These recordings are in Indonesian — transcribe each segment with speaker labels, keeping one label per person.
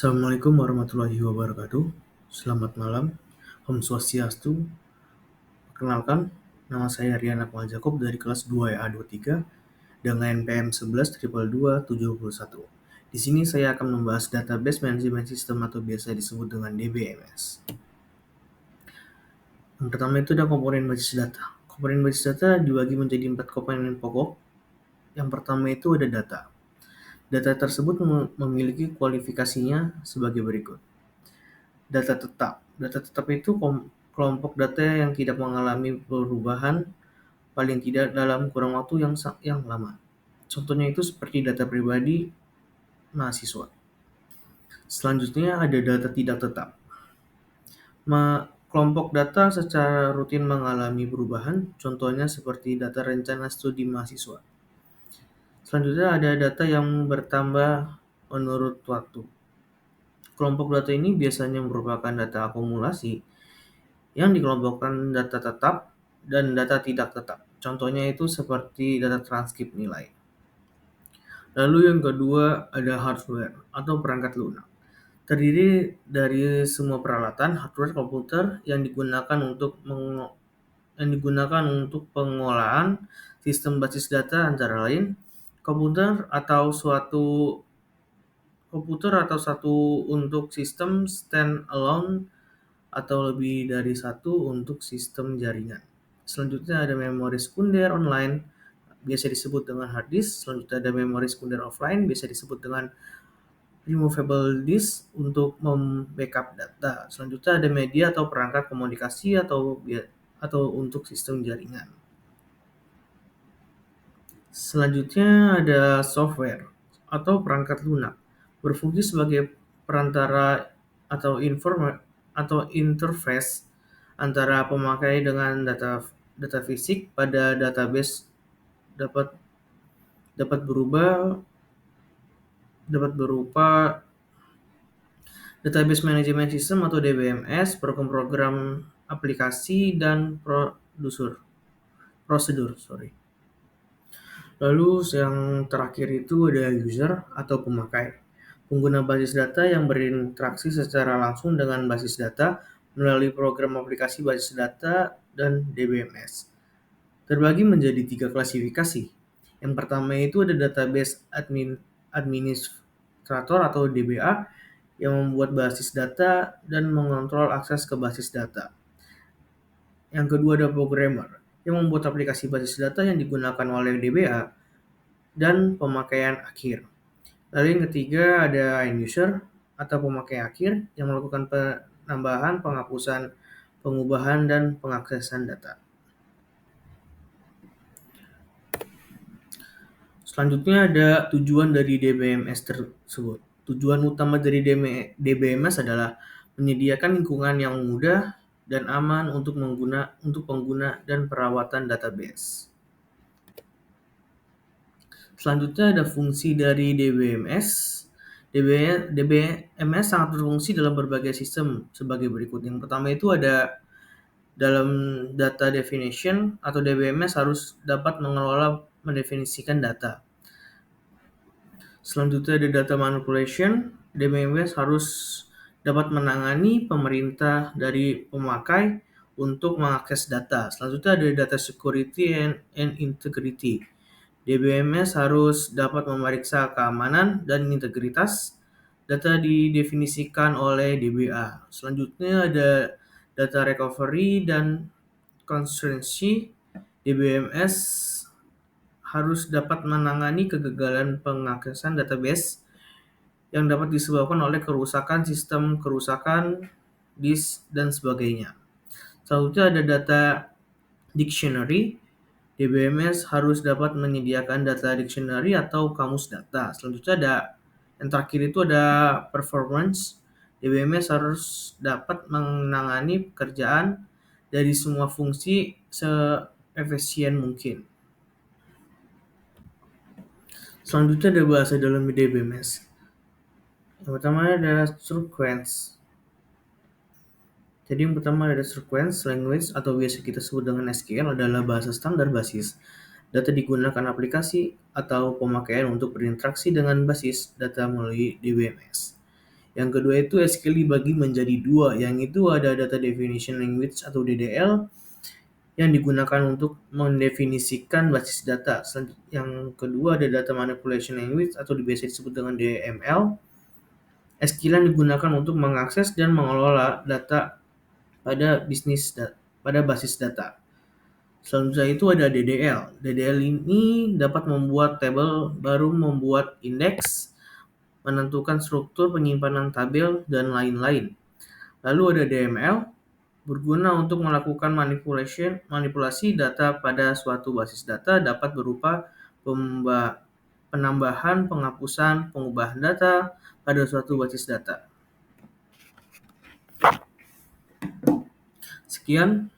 Speaker 1: Assalamualaikum warahmatullahi wabarakatuh. Selamat malam. Om Swastiastu. Perkenalkan, nama saya Rian Akmal Jakob dari kelas 2A23 dengan NPM 11.222.71. Di sini saya akan membahas database management system atau biasa disebut dengan DBMS. Yang pertama itu ada komponen basis data. Komponen basis data dibagi menjadi 4 komponen pokok. Yang pertama itu ada data. Data tersebut memiliki kualifikasinya sebagai berikut. Data tetap. Data tetap itu kelompok data yang tidak mengalami perubahan paling tidak dalam kurang waktu yang lama. Contohnya itu seperti data pribadi mahasiswa. Selanjutnya ada data tidak tetap. Kelompok data secara rutin mengalami perubahan, contohnya seperti data rencana studi mahasiswa. Selanjutnya ada data yang bertambah menurut waktu. Kelompok data ini biasanya merupakan data akumulasi yang dikelompokkan data tetap dan data tidak tetap. Contohnya itu seperti data transkrip nilai. Lalu yang kedua ada hardware atau perangkat lunak. Terdiri dari semua peralatan hardware komputer yang digunakan untuk pengolahan sistem basis data antara lain komputer atau satu untuk sistem standalone atau lebih dari satu untuk sistem jaringan. Selanjutnya ada memori sekunder online, biasa disebut dengan hard disk. Selanjutnya ada memori sekunder offline, biasa disebut dengan removable disk untuk membackup data. Selanjutnya ada media atau perangkat komunikasi atau untuk sistem jaringan. Selanjutnya ada software atau perangkat lunak, berfungsi sebagai perantara atau interface antara pemakai dengan data fisik pada database dapat berupa database management system atau DBMS, program aplikasi dan prosedur. Lalu yang terakhir itu ada user atau pemakai. Pengguna basis data yang berinteraksi secara langsung dengan basis data melalui program aplikasi basis data dan DBMS. Terbagi menjadi 3 klasifikasi. Yang pertama itu ada database administrator atau DBA yang membuat basis data dan mengontrol akses ke basis data. Yang kedua ada programmer yang membuat aplikasi basis data yang digunakan oleh DBA dan pemakaian akhir. Lalu yang ketiga ada end user atau pemakai akhir yang melakukan penambahan, penghapusan, pengubahan, dan pengaksesan data. Selanjutnya ada tujuan dari DBMS tersebut. Tujuan utama dari DBMS adalah menyediakan lingkungan yang mudah dan aman untuk pengguna dan perawatan database. Selanjutnya ada fungsi dari DBMS. DBMS sangat berfungsi dalam berbagai sistem sebagai berikut. Yang pertama itu ada dalam data definition atau DBMS harus dapat mendefinisikan data. Selanjutnya ada data manipulation. DBMS harus dapat menangani pemerintah dari pemakai untuk mengakses data. Selanjutnya ada data security and integrity. DBMS harus dapat memeriksa keamanan dan integritas data didefinisikan oleh DBA. Selanjutnya ada data recovery dan consistency. DBMS harus dapat menangani kegagalan pengaksesan database yang dapat disebabkan oleh kerusakan sistem, kerusakan disk, dan sebagainya. Selanjutnya ada data dictionary. DBMS harus dapat menyediakan data dictionary atau kamus data. Selanjutnya yang terakhir itu ada performance. DBMS harus dapat menangani pekerjaan dari semua fungsi seefisien mungkin. Selanjutnya ada bahasa dalam DBMS. Yang pertama adalah sequence. Jadi yang pertama ada sequence language atau biasa kita sebut dengan SQL adalah bahasa standar basis. Data digunakan aplikasi atau pemakaian untuk berinteraksi dengan basis data melalui DBMS. Yang kedua itu SQL dibagi menjadi dua, yang itu ada Data Definition Language atau DDL yang digunakan untuk mendefinisikan basis data. Yang kedua ada Data Manipulation Language atau biasa disebut dengan DML. SQL yang digunakan untuk mengakses dan mengelola data pada basis data. Selanjutnya itu ada DDL. DDL ini dapat membuat tabel baru, membuat indeks, menentukan struktur penyimpanan tabel, dan lain-lain. Lalu ada DML, berguna untuk melakukan manipulasi data pada suatu basis data, dapat berupa penambahan, penghapusan, pengubahan data pada suatu basis data. Sekian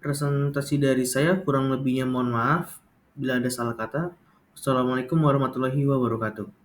Speaker 1: presentasi dari saya, kurang lebihnya mohon maaf bila ada salah kata. Wassalamualaikum warahmatullahi wabarakatuh.